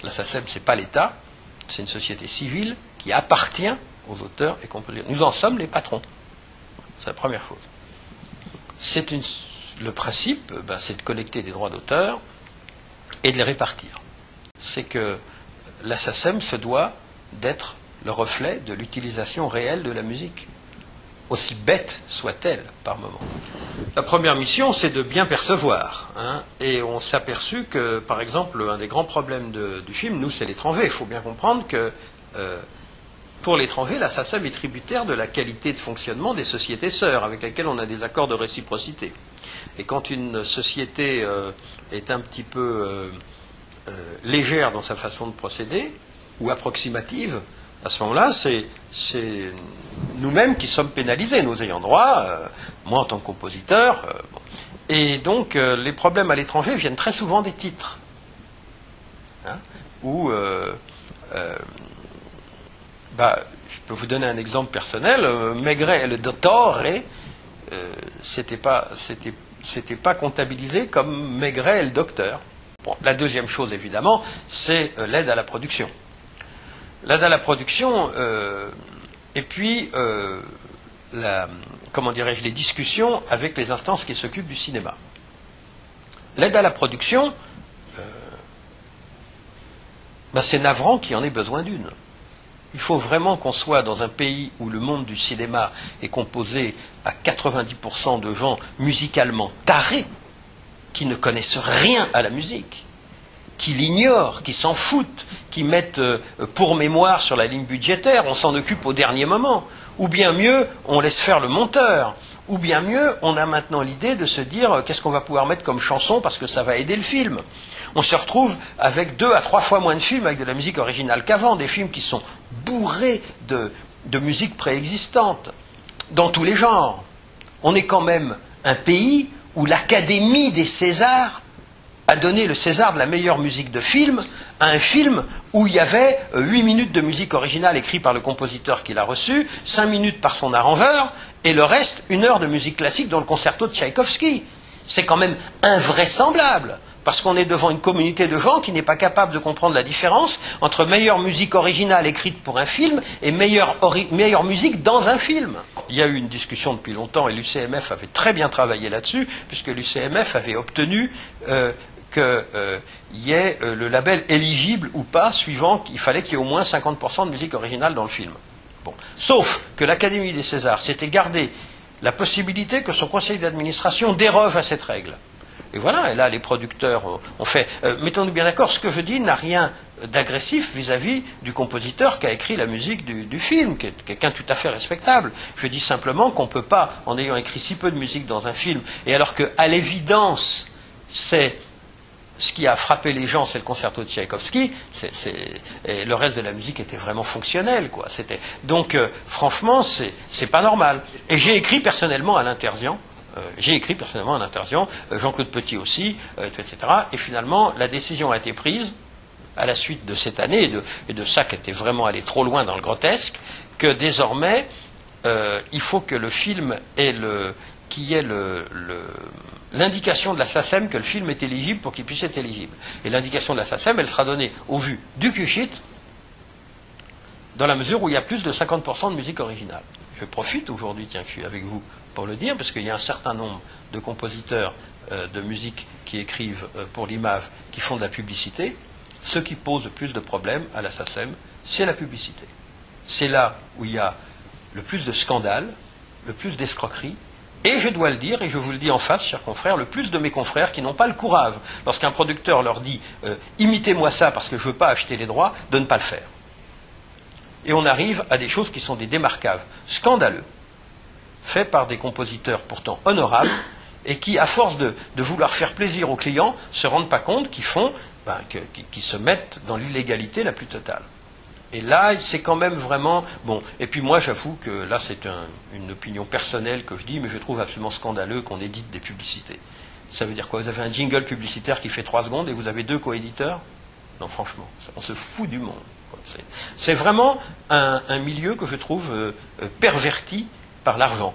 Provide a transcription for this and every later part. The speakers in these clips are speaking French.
La SACEM, ce n'est pas l'État, c'est une société civile qui appartient aux auteurs et compositeurs. Nous en sommes les patrons. C'est la première chose. Le principe, c'est de collecter des droits d'auteur et de les répartir. C'est que la SACEM se doit d'être le reflet de l'utilisation réelle de la musique, aussi bête soit-elle par moment. La première mission, c'est de bien percevoir. Et on s'est aperçu que, par exemple, un des grands problèmes du film, nous, c'est l'étranger. Il faut bien comprendre que, pour l'étranger, la SACEM est tributaire de la qualité de fonctionnement des sociétés sœurs, avec lesquelles on a des accords de réciprocité. Et quand une société est un petit peu légère dans sa façon de procéder, ou approximative, à ce moment-là, c'est nous-mêmes qui sommes pénalisés, nos ayants droit, moi en tant que compositeur. Bon. Et donc, les problèmes à l'étranger viennent très souvent des titres. Où, je peux vous donner un exemple personnel. Maigret et le Dottore, c'était pas comptabilisé comme Maigret et le docteur. Bon, la deuxième chose, évidemment, c'est l'aide à la production. L'aide à la production, et puis, les discussions avec les instances qui s'occupent du cinéma. L'aide à la production, c'est navrant qu'il y en ait besoin d'une. Il faut vraiment qu'on soit dans un pays où le monde du cinéma est composé à 90% de gens musicalement tarés, qui ne connaissent rien à la musique, qui l'ignorent, qui s'en foutent, qui mettent pour mémoire sur la ligne budgétaire, on s'en occupe au dernier moment. Ou bien mieux, on laisse faire le monteur. Ou bien mieux, on a maintenant l'idée de se dire qu'est-ce qu'on va pouvoir mettre comme chanson parce que ça va aider le film. On se retrouve avec 2 à 3 fois moins de films avec de la musique originale qu'avant, des films qui sont bourrés de musique préexistante, dans tous les genres. On est quand même un pays où l'Académie des Césars a donné le César de la meilleure musique de film à un film où il y avait 8 minutes de musique originale écrite par le compositeur qui l'a reçu, 5 minutes par son arrangeur, et le reste, 1 heure de musique classique dans le concerto de Tchaïkovski. C'est quand même invraisemblable, parce qu'on est devant une communauté de gens qui n'est pas capable de comprendre la différence entre meilleure musique originale écrite pour un film et meilleure musique dans un film. Il y a eu une discussion depuis longtemps, et l'UCMF avait très bien travaillé là-dessus, puisque l'UCMF avait obtenu qu'il y ait le label éligible ou pas, suivant qu'il fallait qu'il y ait au moins 50% de musique originale dans le film. Bon. Sauf que l'Académie des Césars s'était gardé la possibilité que son conseil d'administration déroge à cette règle. Et voilà, et là les producteurs ont fait... mettons-nous bien d'accord, ce que je dis n'a rien d'agressif vis-à-vis du compositeur qui a écrit la musique du film, qui est quelqu'un tout à fait respectable. Je dis simplement qu'on ne peut pas, en ayant écrit si peu de musique dans un film, et alors qu'à l'évidence, c'est... Ce qui a frappé les gens, c'est le concerto de Tchaïkovski, et le reste de la musique était vraiment fonctionnel, quoi. Donc, franchement, c'est pas normal. Et j'ai écrit personnellement à l'Intersian, Jean-Claude Petit aussi, etc. Et finalement, la décision a été prise, à la suite de cette année, et de ça qui était vraiment allé trop loin dans le grotesque, que désormais, il faut que le film ait l'indication de la SACEM que le film est éligible pour qu'il puisse être éligible. Et l'indication de la SACEM, elle sera donnée au vu du QSHIT, dans la mesure où il y a plus de 50% de musique originale. Je profite aujourd'hui, tiens, que je suis avec vous pour le dire, parce qu'il y a un certain nombre de compositeurs de musique qui écrivent pour l'image, qui font de la publicité. Ce qui pose le plus de problèmes à la SACEM, c'est la publicité. C'est là où il y a le plus de scandales, le plus d'escroqueries, et je dois le dire, et je vous le dis en face, chers confrères, le plus de mes confrères qui n'ont pas le courage, lorsqu'un producteur leur dit « imitez-moi ça parce que je ne veux pas acheter les droits », de ne pas le faire. Et on arrive à des choses qui sont des démarquages scandaleux, faits par des compositeurs pourtant honorables, et qui, à force de vouloir faire plaisir aux clients, ne se rendent pas compte qu'ils se mettent dans l'illégalité la plus totale. Et là, c'est quand même vraiment... Bon, et puis moi, j'avoue que là, c'est une opinion personnelle que je dis, mais je trouve absolument scandaleux qu'on édite des publicités. Ça veut dire quoi? Vous avez un jingle publicitaire qui fait 3 secondes et vous avez 2 coéditeurs? Non, franchement, on se fout du monde. C'est vraiment un milieu que je trouve perverti par l'argent.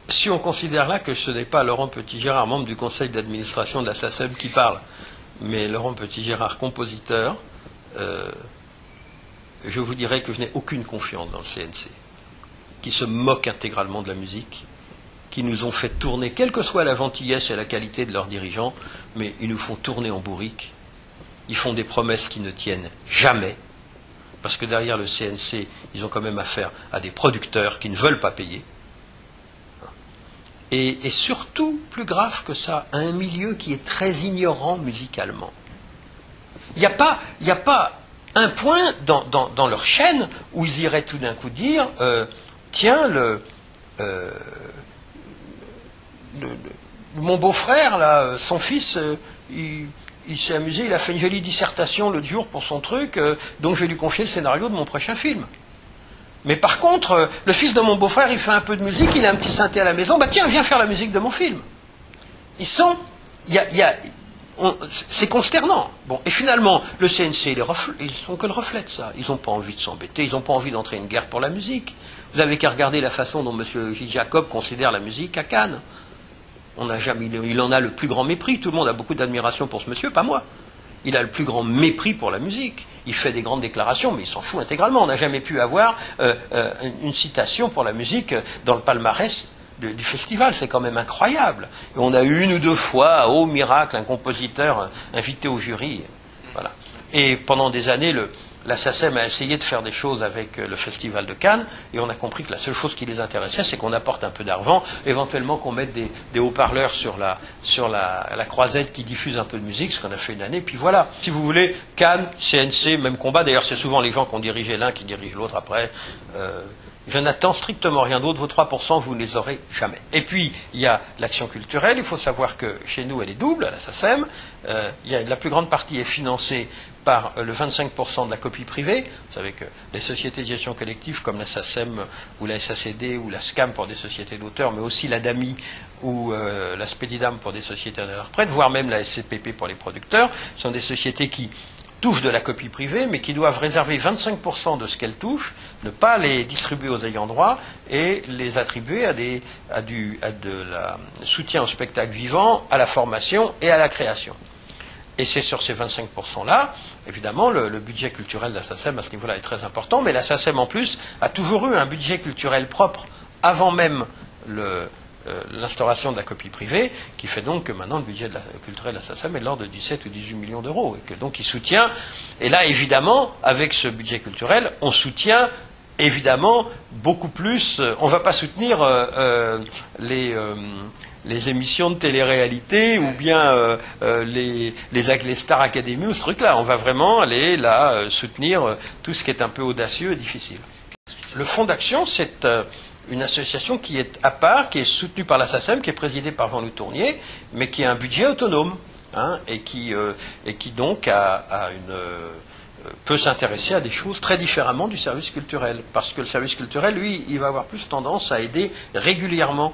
Si on considère là que ce n'est pas Laurent Petit-Gérard, membre du conseil d'administration de la SACEM, qui parle, mais Laurent Petit-Gérard, compositeur, je vous dirais que je n'ai aucune confiance dans le CNC, qui se moque intégralement de la musique, qui nous ont fait tourner, quelle que soit la gentillesse et la qualité de leurs dirigeants, mais ils nous font tourner en bourrique. Ils font des promesses qui ne tiennent jamais, parce que derrière le CNC, ils ont quand même affaire à des producteurs qui ne veulent pas payer. Et surtout, plus grave que ça, à un milieu qui est très ignorant musicalement. Il n'y a pas un point dans leur chaîne où ils iraient tout d'un coup dire tiens, mon beau-frère, là, son fils, il s'est amusé, il a fait une jolie dissertation l'autre jour pour son truc, donc je vais lui confier le scénario de mon prochain film. Mais par contre, le fils de mon beau-frère, il fait un peu de musique, il a un petit synthé à la maison, bah tiens, viens faire la musique de mon film. Ils sont... c'est consternant. Bon, et finalement, le CNC, ils sont que le reflet de ça. Ils n'ont pas envie de s'embêter, ils n'ont pas envie d'entrer une guerre pour la musique. Vous avez qu'à regarder la façon dont M. J. Jacob considère la musique à Cannes. Il en a le plus grand mépris. Tout le monde a beaucoup d'admiration pour ce monsieur, pas moi. Il a le plus grand mépris pour la musique. Il fait des grandes déclarations, mais il s'en fout intégralement. On n'a jamais pu avoir une citation pour la musique dans le palmarès du festival. C'est quand même incroyable. Et on a eu une ou deux fois, oh miracle, un compositeur invité au jury. Voilà. Et pendant des années, la SACEM a essayé de faire des choses avec le Festival de Cannes, et on a compris que la seule chose qui les intéressait, c'est qu'on apporte un peu d'argent, éventuellement qu'on mette des haut-parleurs sur la croisette qui diffuse un peu de musique, ce qu'on a fait une année, puis voilà. Si vous voulez, Cannes, CNC, même combat. D'ailleurs, c'est souvent les gens qui ont dirigé l'un qui dirigent l'autre après. Je n'attends strictement rien d'autre. Vos 3%, vous ne les aurez jamais. Et puis, il y a l'action culturelle. Il faut savoir que chez nous, elle est double, à la SACEM. La plus grande partie est financée par le 25% de la copie privée. Vous savez que les sociétés de gestion collective, comme la SACEM ou la SACD ou la SCAM pour des sociétés d'auteurs, mais aussi la DAMI ou la Spedidam pour des sociétés d'interprètes, voire même la SCPP pour les producteurs, sont des sociétés qui touchent de la copie privée, mais qui doivent réserver 25% de ce qu'elles touchent, ne pas les distribuer aux ayants droit et les attribuer à la soutien au spectacle vivant, à la formation et à la création. Et c'est sur ces 25%-là, évidemment, le budget culturel de la SACEM à ce niveau-là est très important, mais la SACEM en plus a toujours eu un budget culturel propre avant même l'instauration de la copie privée, qui fait donc que maintenant le budget culturel de la SACEM est de l'ordre de 17 ou 18 millions d'euros, et que donc il soutient, et là évidemment, avec ce budget culturel, on soutient évidemment beaucoup plus, on ne va pas soutenir les émissions de télé-réalité ou bien les Star Academy ou ce truc-là. On va vraiment aller là soutenir tout ce qui est un peu audacieux et difficile. Le Fonds d'action, c'est une association qui est à part, qui est soutenue par la SACEM, qui est présidée par Jean-Loup Tournier, mais qui a un budget autonome, hein, et qui donc peut s'intéresser à des choses très différemment du service culturel. Parce que le service culturel, lui, il va avoir plus tendance à aider régulièrement,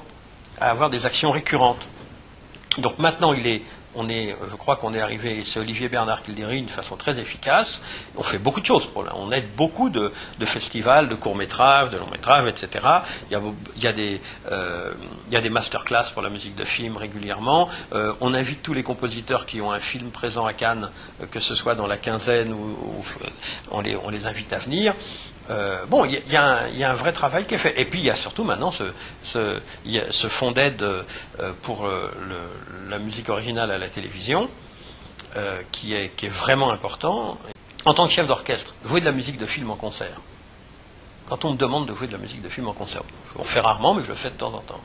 à avoir des actions récurrentes. Donc maintenant, je crois qu'on est arrivé, c'est Olivier Bernard qui le dirige d'une façon très efficace. On fait beaucoup de choses pour là. On aide beaucoup de festivals, de courts-métrages, de longs-métrages, etc. Il y a des masterclass pour la musique de film régulièrement. On invite tous les compositeurs qui ont un film présent à Cannes, que ce soit dans la quinzaine ou on les invite à venir. Bon, il y a un vrai travail qui est fait. Et puis il y a surtout maintenant ce fonds d'aide pour la musique originale à la télévision, qui est vraiment important. En tant que chef d'orchestre, jouer de la musique de film en concert. Quand on me demande de jouer de la musique de film en concert, on fait rarement, mais je le fais de temps en temps.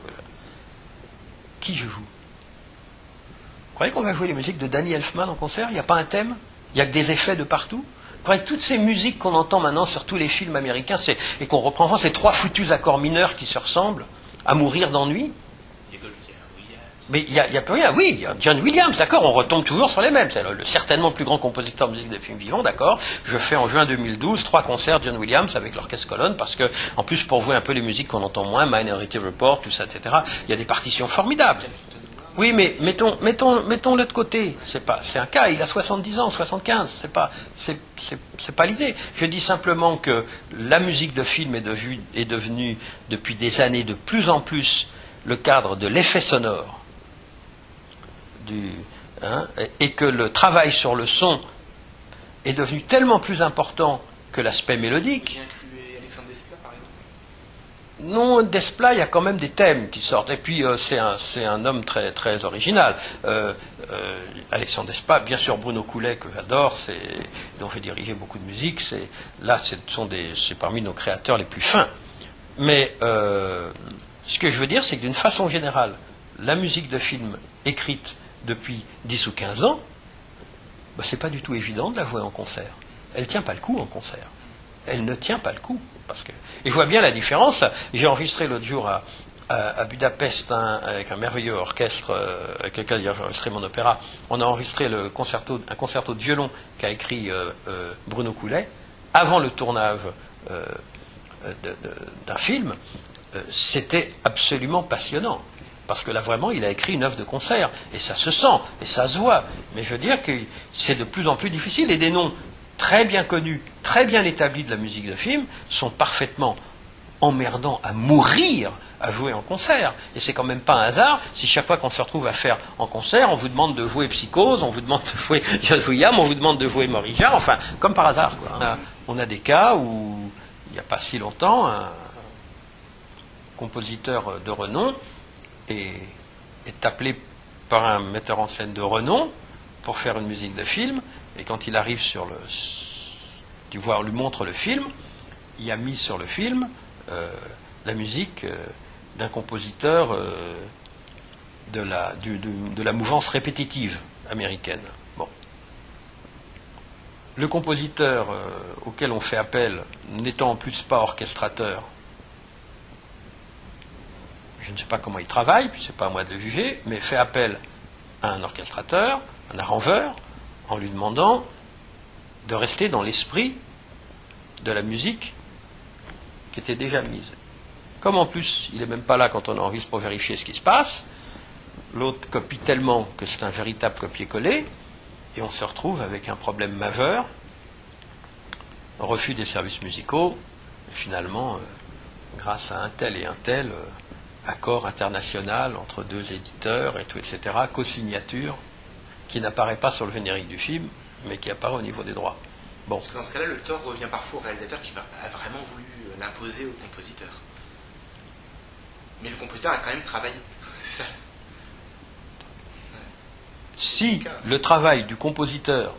Qui je joue? Vous croyez qu'on va jouer les musiques de Danny Elfman en concert? Il n'y a pas un thème? Il n'y a que des effets de partout? Vous croyez que toutes ces musiques qu'on entend maintenant sur tous les films américains, et qu'on reprend, ces trois foutus accords mineurs qui se ressemblent, à mourir d'ennui? Mais il n'y a plus rien. Oui, il y a John Williams, d'accord, on retombe toujours sur les mêmes. C'est certainement le plus grand compositeur de musique de films vivants, d'accord. Je fais en juin 2012 3 concerts John Williams avec l'Orchestre Colonne, parce que, en plus, pour jouer un peu les musiques qu'on entend moins, Minority Report, tout ça, etc., il y a des partitions formidables. Oui, mais mettons-le de côté. C'est un cas, il a 70 ans, 75, c'est pas l'idée. Je dis simplement que la musique de film est devenue, depuis des années, de plus en plus le cadre de l'effet sonore, hein, et que le travail sur le son est devenu tellement plus important que l'aspect mélodique. Alexandre Desplat, par exemple. Non, Desplat, il y a quand même des thèmes qui sortent. Et puis, c'est un homme très, très original. Alexandre Desplat, bien sûr, Bruno Coulet, que j'adore, dont j'ai dirigé beaucoup de musique, c'est parmi nos créateurs les plus fins. Mais ce que je veux dire, c'est que d'une façon générale, la musique de film écrite depuis 10 ou 15 ans, bah, c'est pas du tout évident de la jouer en concert. Elle tient pas le coup en concert. Elle ne tient pas le coup. Et je vois bien la différence. J'ai enregistré l'autre jour à Budapest avec un merveilleux orchestre avec lequel j'ai enregistré mon opéra. On a enregistré un concerto de violon qu'a écrit Bruno Coulet avant le tournage d'un film. C'était absolument passionnant. Parce que là, vraiment, il a écrit une œuvre de concert. Et ça se sent, et ça se voit. Mais je veux dire que c'est de plus en plus difficile. Et des noms très bien connus, très bien établis de la musique de film sont parfaitement emmerdants à mourir à jouer en concert. Et c'est quand même pas un hasard si chaque fois qu'on se retrouve à faire en concert, on vous demande de jouer Psychose, on vous demande de jouer John Williams, on vous demande de jouer Morija, enfin, comme par hasard, quoi. On a des cas où, il n'y a pas si longtemps, un compositeur de renom est appelé par un metteur en scène de renom pour faire une musique de film, et quand il arrive on lui montre le film, il a mis sur le film la musique d'un compositeur de la mouvance répétitive américaine. Bon. Le compositeur auquel on fait appel, n'étant en plus pas orchestrateur, je ne sais pas comment il travaille, puis c'est pas à moi de le juger, mais fait appel à un orchestrateur, un arrangeur, en lui demandant de rester dans l'esprit de la musique qui était déjà mise. Comme en plus, il n'est même pas là quand on enregistre pour vérifier ce qui se passe, l'autre copie tellement que c'est un véritable copier-coller, et on se retrouve avec un problème majeur, un refus des services musicaux, et finalement, grâce à un tel et un tel, accord international entre deux éditeurs, et tout, etc., co-signature, qui n'apparaît pas sur le générique du film, mais qui apparaît au niveau des droits. Bon. Parce que dans ce cas-là, le tort revient parfois au réalisateur qui a vraiment voulu l'imposer au compositeur. Mais le compositeur a quand même travaillé. C'est ça. Ouais. Si le travail du compositeur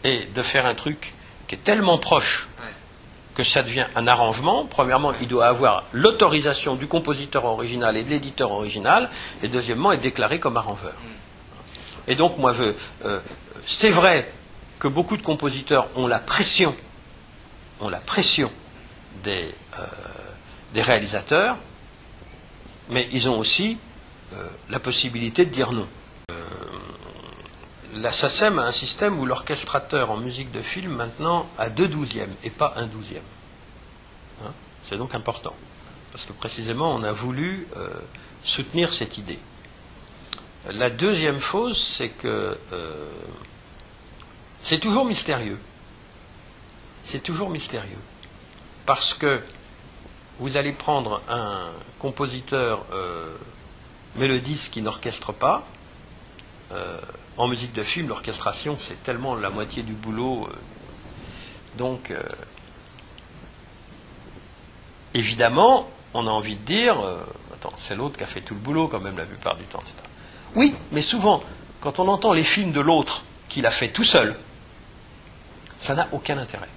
est de faire un truc qui est tellement proche que ça devient un arrangement, premièrement, il doit avoir l'autorisation du compositeur original et de l'éditeur original, et deuxièmement, être déclaré comme arrangeur. Et donc, moi, c'est vrai que beaucoup de compositeurs ont la pression des réalisateurs, mais ils ont aussi la possibilité de dire non. La SACEM a un système où l'orchestrateur en musique de film maintenant a 2/12 et pas 1/12. Hein, c'est donc important, parce que précisément on a voulu soutenir cette idée. La deuxième chose, c'est que c'est toujours mystérieux. C'est toujours mystérieux. Parce que vous allez prendre un compositeur mélodiste qui n'orchestre pas. En musique de film, l'orchestration, c'est tellement la moitié du boulot. Donc, évidemment, on a envie de dire, attends, c'est l'autre qui a fait tout le boulot quand même la plupart du temps, etc. Oui, mais souvent, quand on entend les films de l'autre qu'il a fait tout seul, ça n'a aucun intérêt.